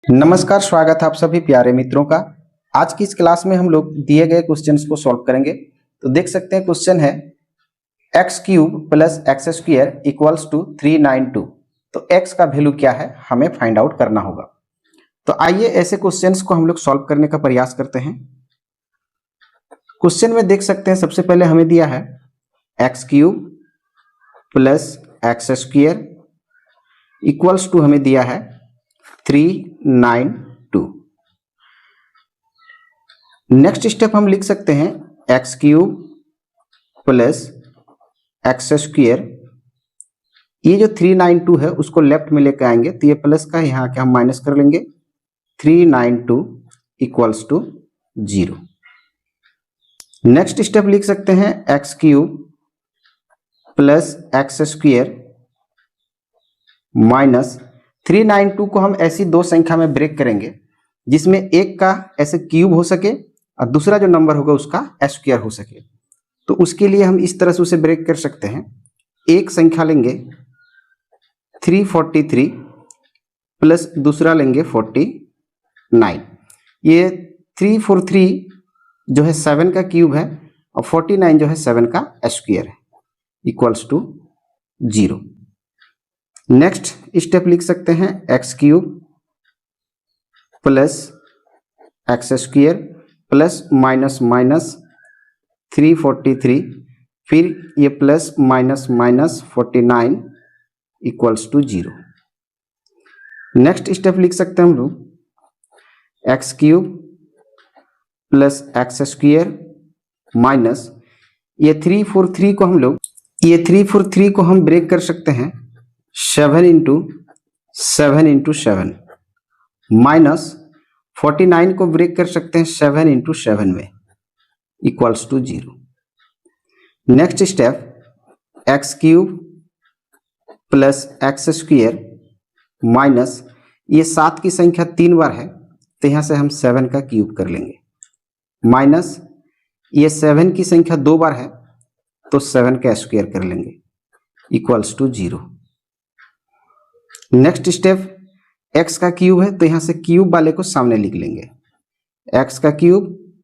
नमस्कार, स्वागत है आप सभी प्यारे मित्रों का। आज की इस क्लास में हम लोग दिए गए क्वेश्चंस को सॉल्व करेंगे। तो देख सकते हैं क्वेश्चन है x cube plus x square equals to 392। तो एक्स का वैल्यू क्या है हमें फाइंड आउट करना होगा। तो आइए ऐसे क्वेश्चंस को हम लोग सॉल्व करने का प्रयास करते हैं। क्वेश्चन में देख सकते हैं सबसे पहले हमें दिया है x cube plus x square equals to हमें दिया है 392। नेक्स्ट स्टेप हम लिख सकते हैं x cube plus x square. ये जो 392 है उसको लेफ्ट में लेकर आएंगे तो ये प्लस का यहाँ के हम माइनस कर लेंगे। 392 इक्वल्स टू 0। नेक्स्ट स्टेप लिख सकते हैं x cube plus x square minus 392 को हम ऐसी दो संख्या में ब्रेक करेंगे जिसमें एक का ऐसे क्यूब हो सके और दूसरा जो नंबर होगा उसका स्क्वायर हो सके। तो उसके लिए हम इस तरह से उसे ब्रेक कर सकते हैं। एक संख्या लेंगे 343 प्लस दूसरा लेंगे 49। ये 343 जो है 7 का क्यूब है और 49 जो है 7 का स्क्वायर है इक्वल्स टू 0। नेक्स्ट स्टेप लिख सकते हैं x cube plus x square plus minus minus 343 फिर ये plus minus minus 49 equals to 0। Next step लिख सकते हैं हम लोग x cube plus x square minus ये 343 को हम ब्रेक कर सकते हैं 7 इंटू 7 माइनस 49 को ब्रेक कर सकते हैं 7 इंटू 7 में equals to 0। Next step x cube plus x square minus ये 7 की संख्या 3 बार है तो यहाँ से हम 7 का क्यूब कर लेंगे माइनस ये 7 की संख्या 2 बार है तो 7 का स्क्वायर कर लेंगे equals to 0। Next step x का क्यूब है तो यहां से क्यूब वाले को सामने लिख लेंगे x का क्यूब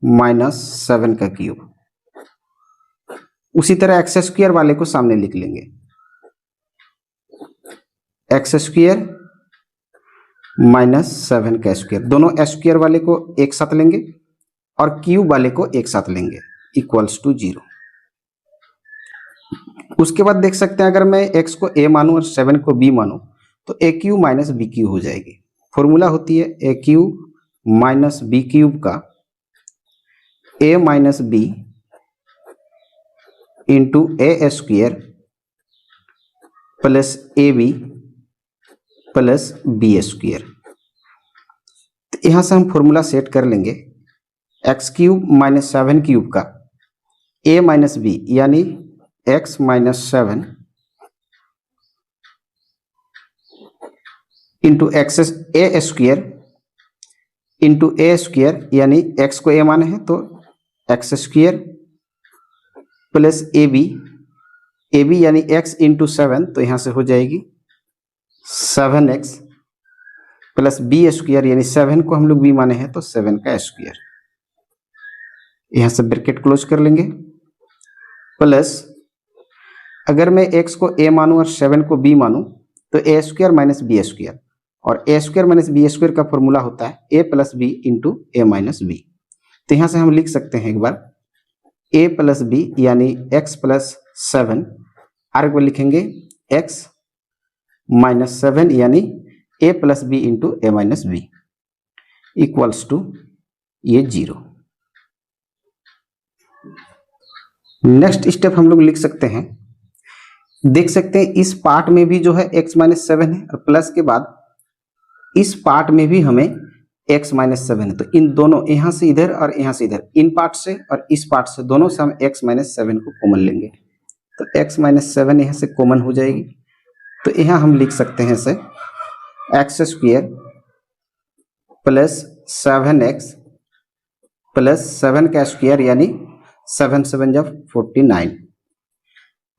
माइनस 7 का क्यूब। उसी तरह एक्स स्क्वायर वाले को सामने लिख लेंगे एक्स स्क्वायर माइनस 7 का स्क्वायर। दोनों स्क्वायर वाले को एक साथ लेंगे और क्यूब वाले को एक साथ लेंगे इक्वल्स टू 0। उसके बाद देख सकते हैं अगर मैं x को a मानूं और 7 को b मानूं तो A cube minus B cube हो जाएगी। फॉर्मूला होती है A cube minus B cube का a minus B into A square plus A B plus B square. तो यहां से हम फॉर्मूला सेट कर लेंगे एक्स क्यूब माइनस 7 क्यूब का a माइनस बी यानी x minus 7 into x A square यानी x को a माने हैं तो x square plus A B यानी x इंटू 7 तो यहां से हो जाएगी 7x प्लस बी स्क्वायर यानी 7 को हम लोग b माने हैं तो 7 का स्क्वायर। यहां से ब्रैकेट क्लोज कर लेंगे प्लस अगर मैं x को a मानूं और 7 को b मानूं तो a square minus B square और a square minus B square का फॉर्मूला होता है a plus B into A minus B. तो यहां से हम लिख सकते हैं एक बार a प्लस बी यानी x प्लस 7 आगे को लिखेंगे x माइनस 7 यानी a plus B into A minus B equals to ये 0। नेक्स्ट स्टेप हम लोग लिख सकते हैं देख सकते हैं इस पार्ट में भी जो है x माइनस 7 है और प्लस के बाद इस पार्ट में भी हमें x माइनस 7 है। तो इन दोनों यहां से इधर और यहां से इधर इन पार्ट से और इस पार्ट से दोनों से हम x माइनस 7 को कॉमन लेंगे तो x माइनस 7 यहां से कॉमन हो जाएगी। तो यहां हम लिख सकते हैं इसे x square plus 7x plus 7 का स्क्वायर यानी 7 7 जब 49।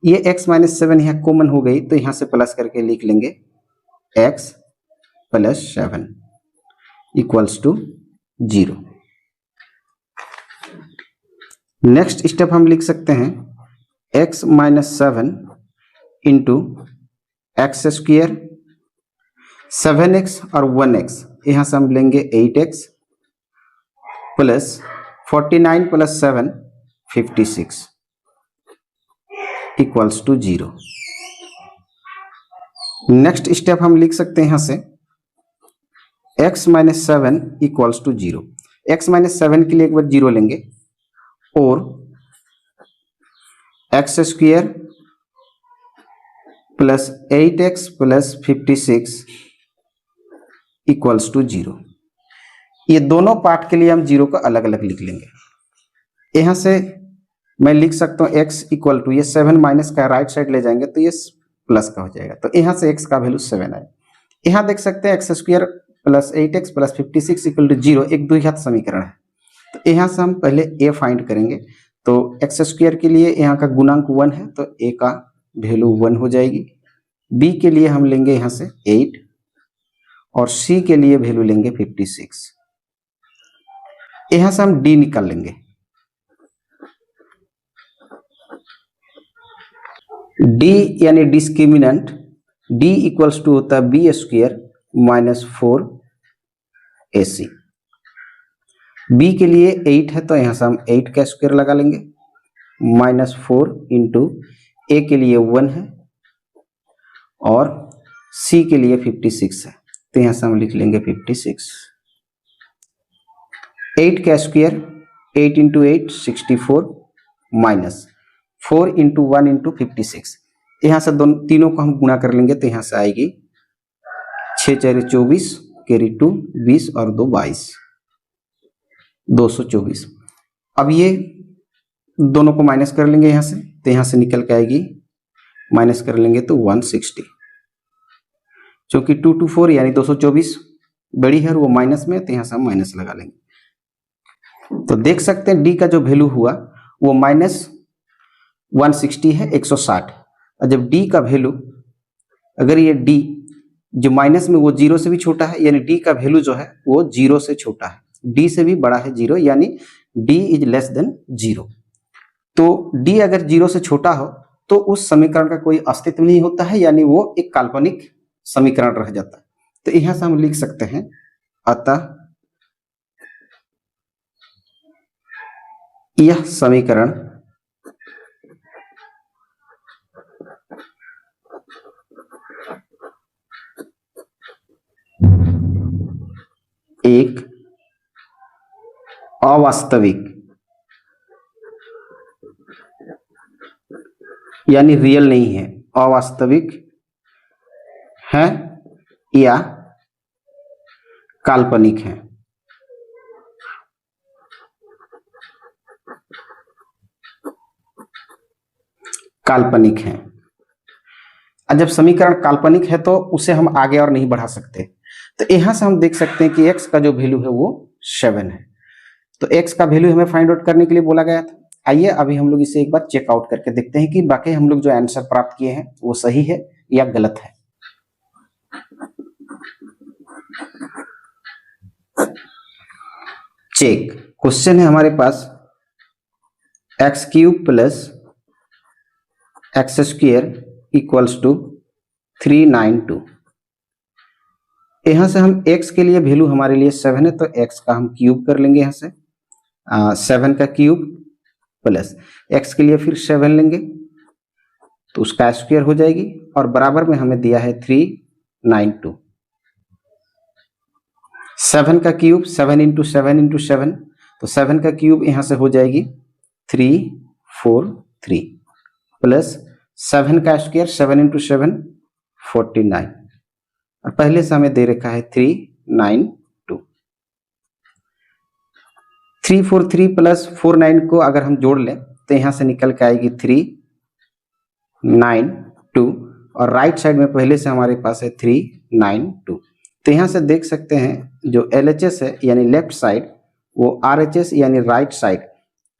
ये x माइनस 7 यहाँ कॉमन हो गई तो यहाँ से प्लस करके लिख लेंगे x plus 7 equals to 0। Next step हम लिख सकते हैं x minus 7 into x square, 7x और 1x, यहाँ से हम लेंगे 8x plus 49 plus 7 56 equals to 0। Next step हम लिख सकते हैं यहाँ से x minus 7 equals to 0। x minus 7 के लिए एक बार 0 लेंगे और x square plus 8x plus 56 equals to 0। ये दोनों पार्ट के लिए हम 0 को अलग अलग लिख लेंगे। यहाँ से मैं लिख सकता हूँ x इक्वल टू, ये 7 माइनस का राइट साइड ले जाएंगे तो ये प्लस का हो जाएगा, तो यहाँ से x का वैल्यू 7 आए। यहाँ देख सकते हैं x square plus 8x plus 56 equal to 0 एक द्विघात समीकरण है। तो यहाँ से हम पहले a फाइंड करेंगे, तो एक्स स्क्वायर के लिए यहाँ का गुणांक 1 है तो a का वैल्यू 1 हो जाएगी। b के लिए हम लेंगे यहाँ से 8 और c के लिए वैल्यू लेंगे 56। यहाँ से हम d निकाल लेंगे। d यानी डिस्क्रिमिनेंट, d इक्वल्स टू होता है B square minus 4ac। b के लिए 8 है तो यहाँ से हम 8 का स्क्वायर लगा लेंगे, माइनस 4 इंटू a के लिए 1 है और c के लिए 56 है तो यहाँ से हम लिख लेंगे 56। 8 का square 8 into 8 64 minus 4 into 1 into 56, यहाँ से दोनों तीनों को हम गुणा कर लेंगे तो यहाँ से आएगी 6 4 24 कैरी 2 20 और 2 22 224। अब ये दोनों को माइनस कर लेंगे यहाँ से, तो यहाँ से निकल के आएगी, माइनस कर लेंगे तो 160, क्योंकि 2 2 4 यानी 224 बड़ी है और वो माइनस में, तो यहाँ से हम माइनस लगा लेंगे। तो देख सकते हैं d का जो वैल्यू हुआ वो माइनस 160 है 160, और जब d का वैल्यू, अगर ये d जो माइनस में वो 0 से भी छोटा है, यानी d का वैल्यू जो है वो 0 से छोटा है, d से भी बड़ा है 0, यानी d इज लेस देन 0। तो d अगर 0 से छोटा हो तो उस समीकरण का कोई अस्तित्व नहीं होता है, यानी वो एक काल्पनिक समीकरण रह जाता है। तो यहां से हम लिख सकते हैं अतः यह समीकरण एक अवास्तविक यानी रियल नहीं है, अवास्तविक है या काल्पनिक है। काल्पनिक है। और जब समीकरण काल्पनिक है तो उसे हम आगे और नहीं बढ़ा सकते, तो यहां से हम देख सकते हैं कि x का जो वैल्यू है वो 7 है। तो x का वैल्यू हमें फाइंड आउट करने के लिए बोला गया था। आइए अभी हम लोग इसे एक बार चेक आउट करके देखते हैं कि बाकी हम लोग जो आंसर प्राप्त किए हैं वो सही है या गलत है। चेक क्वेश्चन है हमारे पास x cube plus x square equals to 392। यहां से हम x के लिए वैल्यू हमारे लिए 7 है तो x का हम क्यूब कर लेंगे, यहां से 7 का क्यूब प्लस x के लिए फिर 7 लेंगे तो उसका स्क्वायर हो जाएगी, और बराबर में हमें दिया है 392। 7 का क्यूब 7 इंटू 7 इंटू 7, तो 7 का क्यूब यहां से हो जाएगी 343 प्लस 7 का स्क्वायर 7 इंटू 7 49, और पहले से हमें दे रखा है 392। 343 प्लस 49 को अगर हम जोड़ लें तो यहां से निकल के आएगी 392, और राइट साइड में पहले से हमारे पास है 392। तो यहां से देख सकते हैं जो LHS है यानी लेफ्ट साइड, वो RHS यानी राइट साइड,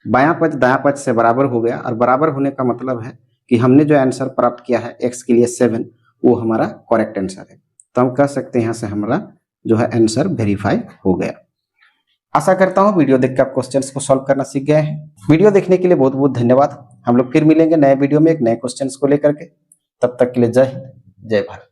बायां पक्ष दायां पक्ष से बराबर हो गया, और बराबर होने का मतलब है कि हमने जो आंसर प्राप्त किया है x के लिए 7 वो हमारा करेक्ट आंसर है। तो हम कह सकते हैं यहाँ से हमारा जो है आंसर वेरीफाई हो गया। आशा करता हूं वीडियो देख के आप क्वेश्चंस को सॉल्व करना सीख गए हैं। वीडियो देखने के लिए बहुत बहुत धन्यवाद। हम लोग फिर मिलेंगे नए वीडियो में एक नए क्वेश्चंस को लेकर के। तब तक के लिए जय हिंद, जय भारत।